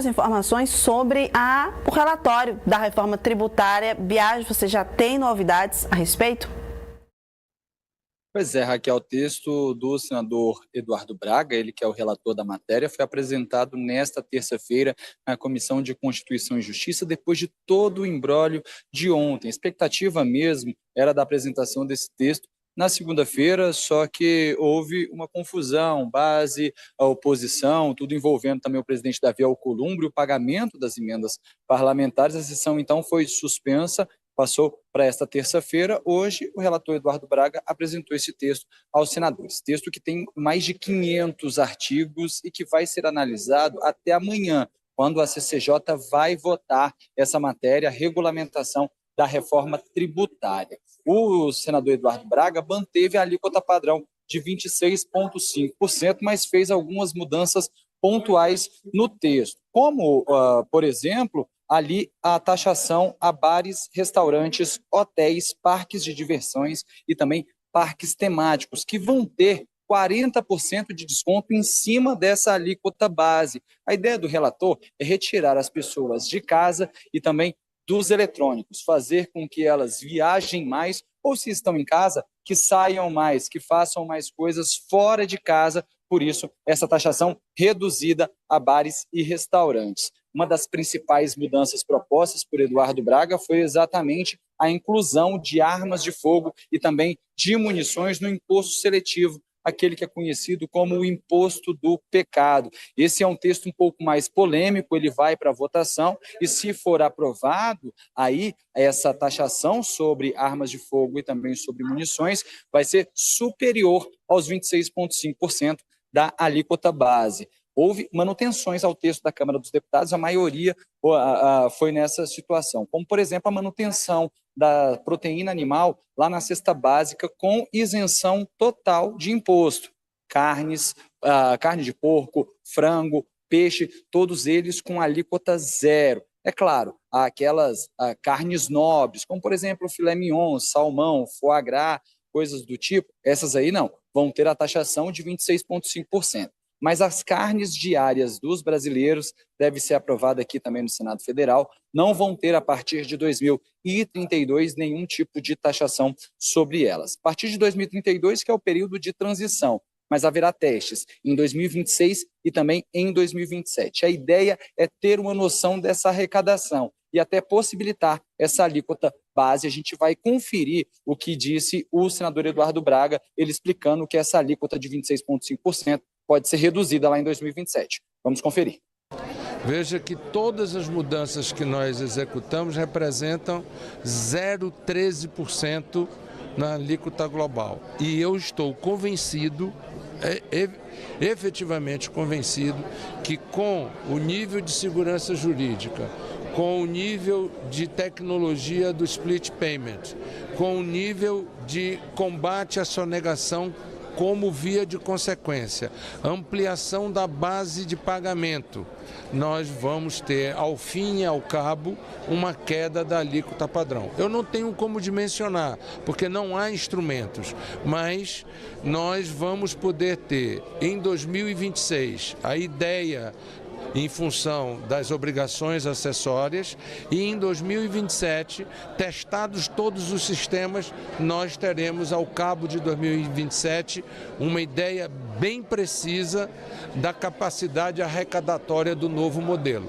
outras informações sobre o relatório da reforma tributária. Biagi, você já tem novidades a respeito? Pois é, Raquel, o texto do senador Eduardo Braga, ele que é o relator da matéria, foi apresentado nesta terça-feira na Comissão de Constituição e Justiça, depois de todo o imbróglio de ontem. A expectativa mesmo era da apresentação desse texto na segunda-feira, só que houve uma confusão, base, a oposição, tudo envolvendo também o presidente Davi Alcolumbre, o pagamento das emendas parlamentares. A sessão, então, foi suspensa, passou para esta terça-feira. Hoje, o relator Eduardo Braga apresentou esse texto aos senadores. Texto que tem mais de 500 artigos e que vai ser analisado até amanhã, quando a CCJ vai votar essa matéria, a regulamentação da reforma tributária. O senador Eduardo Braga manteve a alíquota padrão de 26,5%, mas fez algumas mudanças pontuais no texto, como, por exemplo, ali a taxação a bares, restaurantes, hotéis, parques de diversões e também parques temáticos, que vão ter 40% de desconto em cima dessa alíquota base. A ideia do relator é retirar as pessoas de casa e também dos eletrônicos, fazer com que elas viajem mais, ou se estão em casa, que saiam mais, que façam mais coisas fora de casa. Por isso, essa taxação reduzida a bares e restaurantes. Uma das principais mudanças propostas por Eduardo Braga foi exatamente a inclusão de armas de fogo e também de munições no imposto seletivo, aquele que é conhecido como o imposto do pecado. Esse é um texto um pouco mais polêmico, ele vai para votação e, se for aprovado, aí essa taxação sobre armas de fogo e também sobre munições vai ser superior aos 26,5% da alíquota base. Houve manutenções ao texto da Câmara dos Deputados, a maioria foi nessa situação, como, por exemplo, a manutenção da proteína animal lá na cesta básica com isenção total de imposto. Carnes, carne de porco, frango, peixe, todos eles com alíquota zero. É claro, há aquelas carnes nobres, como, por exemplo, filé mignon, salmão, foie gras, coisas do tipo, essas aí não, vão ter a taxação de 26,5%. Mas as carnes diárias dos brasileiros, deve ser aprovada aqui também no Senado Federal, não vão ter, a partir de 2032, nenhum tipo de taxação sobre elas. A partir de 2032, que é o período de transição, mas haverá testes em 2026 e também em 2027. A ideia é ter uma noção dessa arrecadação e até possibilitar essa alíquota base. A gente vai conferir o que disse o senador Eduardo Braga, ele explicando que essa alíquota de 26,5% pode ser reduzida lá em 2027. Vamos conferir. Veja que todas as mudanças que nós executamos representam 0,13% na alíquota global. E eu estou convencido, efetivamente convencido, que com o nível de segurança jurídica, com o nível de tecnologia do split payment, com o nível de combate à sonegação como via de consequência, ampliação da base de pagamento, nós vamos ter, ao fim e ao cabo, uma queda da alíquota padrão. Eu não tenho como dimensionar, porque não há instrumentos, mas nós vamos poder ter, em 2026, a ideia em função das obrigações acessórias, e em 2027, testados todos os sistemas, nós teremos ao cabo de 2027 uma ideia bem precisa da capacidade arrecadatória do novo modelo.